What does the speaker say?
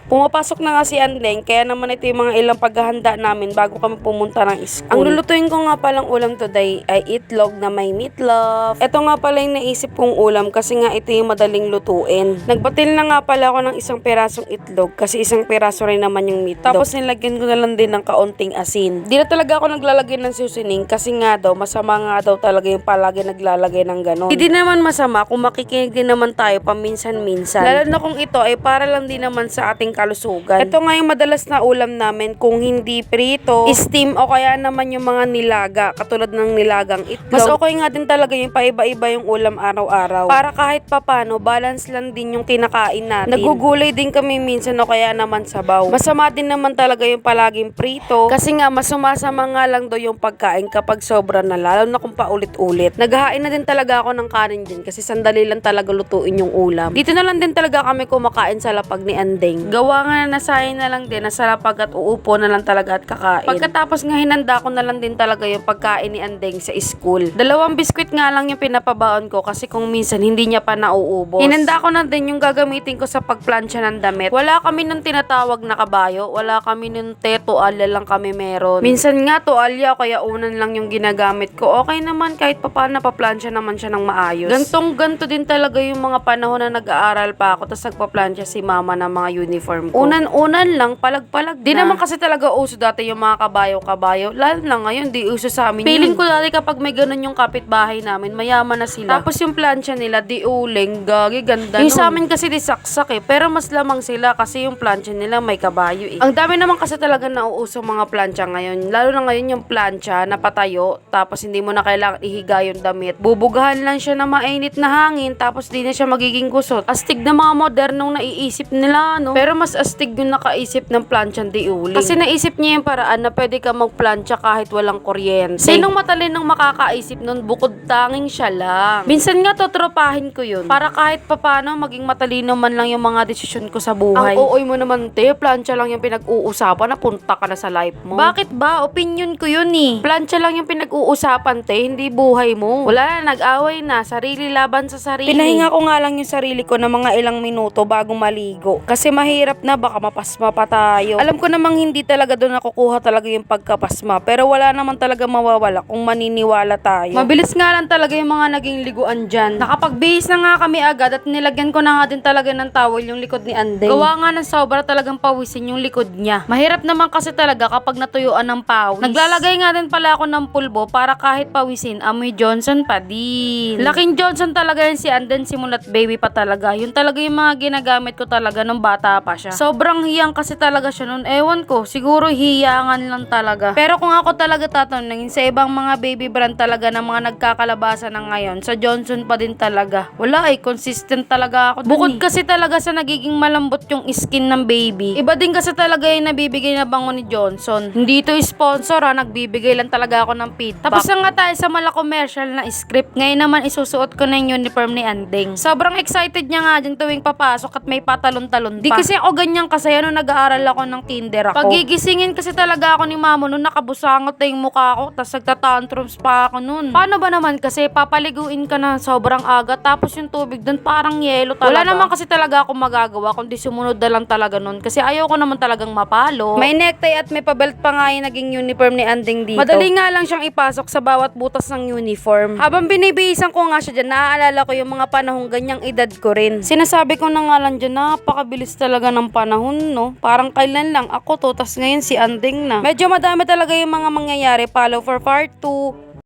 Pumapasok na nga si Andeng, kaya naman ito yung mga ilang paghahanda namin bago kami pumunta ng school. Ang lulutuin ko nga palang ulam today ay itlog na may meatloaf. Ito nga pala yung naisip kong ulam kasi nga ito yung madaling lutuin. Nagbatil na nga pala ako ng isang pirasong itlog kasi isang piraso rin naman yung meatloaf. Tapos nilagyan ko na lang din ng kaunting asin. Di na talaga ako naglalagay ng seasoning kasi nga daw masama nga daw talaga yung palagi naglalagay ng ganon. Hindi naman masama kung makikinig din naman tayo paminsan-minsan. Lalo na kung ito ay para lang din naman sa ating kalusugan. Ito nga yung madalas na ulam namin kung hindi prito, steam o kaya naman yung mga nilaga katulad ng nilagang itlog. Mas okay nga din talaga yung paiba-iba yung ulam araw-araw. Para kahit papano balance lang din yung kinakain natin. Nagugulay din kami minsan o kaya naman sabaw. Masama din naman talaga yung palaging prito kasi nga mas sumasama nga lang daw yung pagkain kapag sobra na, lalo na kung paulit-ulit. Naghahain na din talaga ako ng kanin din kasi sandali lang talaga lutuin yung ulam. Dito na lang din talaga kami kumakain sa lapag ni Andeng. Gawa nga na nasahin na lang din na sa lapag at uupo na lang talaga at kakain. Pagkatapos nga hinanda ko na lang din talaga yung pagkain ni Andeng sa school. 2 biskwit nga lang yung pinapabaon ko kasi kung minsan hindi niya pa nauubos. Hinanda ko na din yung gagamitin ko sa pagplansya ng damit. Wala kami nung tinatawag na kabayo, wala kami nung tuwalya lang kami meron. Minsan nga tuwalya kaya unan lang yung ginagamit ko. Okay naman kahit papaano paplansya naman siya ng maayos. Ganto din talaga yung mga panahon na nag-aaral pa ako tapos nagpaplansya si mama ng mga uniform ko. Unan lang, palag-palag di naman kasi talaga uso dati yung mga kabayo-kabayo. Lalo na ngayon, di uso sa amin. Feeling ko dati kapag may ganun yung kapitbahay namin, mayaman na sila. Tapos yung plansya nila, di uling, gagi, ganda nun. Yung sa amin kasi di saksak eh. Pero mas lamang sila kasi yung plansya nila may kabayo eh. Ang dami naman kasi talaga nauuso mga plansya ngayon. Lalo na ngayon yung plansya na patayo, tapos hindi mo na kailangan ihiga yung damit. Bubugahan lang siya na mainit na hangin, tapos di na siya magiging gusot. Astig na mga modernong naiisip nila, no? Pero mas astig yung nakaisip ng plansya di uling. Kasi naisip niya yung paraan na pwede ka magplansya kahit walang kuryente. Sinong matalinong makakaisip nun bukod tanging siya lang? Minsan nga totropahin ko yun para kahit papano maging matalino man lang yung mga desisyon ko sa buhay. Ang ooy mo naman te, plansya lang yung pinag-uusapan, napunta ka na sa life mo. Bakit ba? Opinion ko yun eh. Plansya lang yung pinag-uusapan te, hindi buhay mo. Wala na, nag-away na, sarili laban sa sarili. Pinahinga ko nga lang yung sarili ko ng mga ilang minuto bago maligo. Kasi mahirap na, baka mapasma pa tayo. Alam ko namang hindi talaga doon nakukuha talaga yung pagkapasma, pero wala naman talaga mawawala kung maniniwala tayo. Mabilis nga lang talaga yung mga naging liguan dyan. Nakapagbihis na nga kami agad at nilagyan ko na nga din talaga ng towel yung likod ni Andeng. Gawa nga ng sobra talagang pawisin yung likod niya. Mahirap naman kasi talaga kapag natuyuan ng pawis. Naglalagay nga din pala ako ng pulbo para kahit pawisin, amoy Johnson pa din. Laking Johnson talaga yan si Andeng simulat baby pa talaga. Yun talaga yung mga ginagamit ko talaga nung bata pa siya. Sobrang hiyang kasi talaga siya nun. Ewan ko, siguro hiyangan lang talaga. Pero kung ako talaga tatanungin sa ibang mga baby brand talaga ng mga nagkakalabasa na ngayon, sa Johnson pa din talaga. Wala eh, consistent talaga ako dun. Bukod kasi talaga sa nagiging malambot yung skin ng baby, iba din kasi talaga yung nabibigay na bango ni Johnson. Hindi ito sponsor ha, nagbibigay lang talaga ako ng feedback. Tapos na nga tayo sa mala commercial na script. Ngayon naman isusuot ko na yung uniform ni Andeng. Sobrang excited niya nga dyan tuwing papasok at may patalon-talon pa. Di kasi ako ganyan kasaya nung nag-aaral ako ng kinder ako. Pagigisingin kasi talaga ako ni mama nung nakabusangot na yung mukha ko, tapos nagtatantrums pa ako nun. Paano ba naman kasi papaliguin ka na sobrang aga tapos yung tubig dun parang yelo talaga. Wala naman kasi talaga ako magagawa kundi sumunod na lang talaga nun kasi ayaw ko naman talagang mapalo. May necktie at may pabelt pa nga yung naging uniform ni Andeng dito. Madali nga lang siyang ipasok sa bawat butas ng uniform. Habang binibihisan ko nga siya dyan, naaalala ko yung mga panahong ganyang edad ko rin. Sinasabi ko na nga lang dyan, napakabilis talaga ng panahon, no? Parang kailan lang ako to, tas ngayon si Andeng na. Medyo madami talaga yung mga mangyayari. Follow for part 2.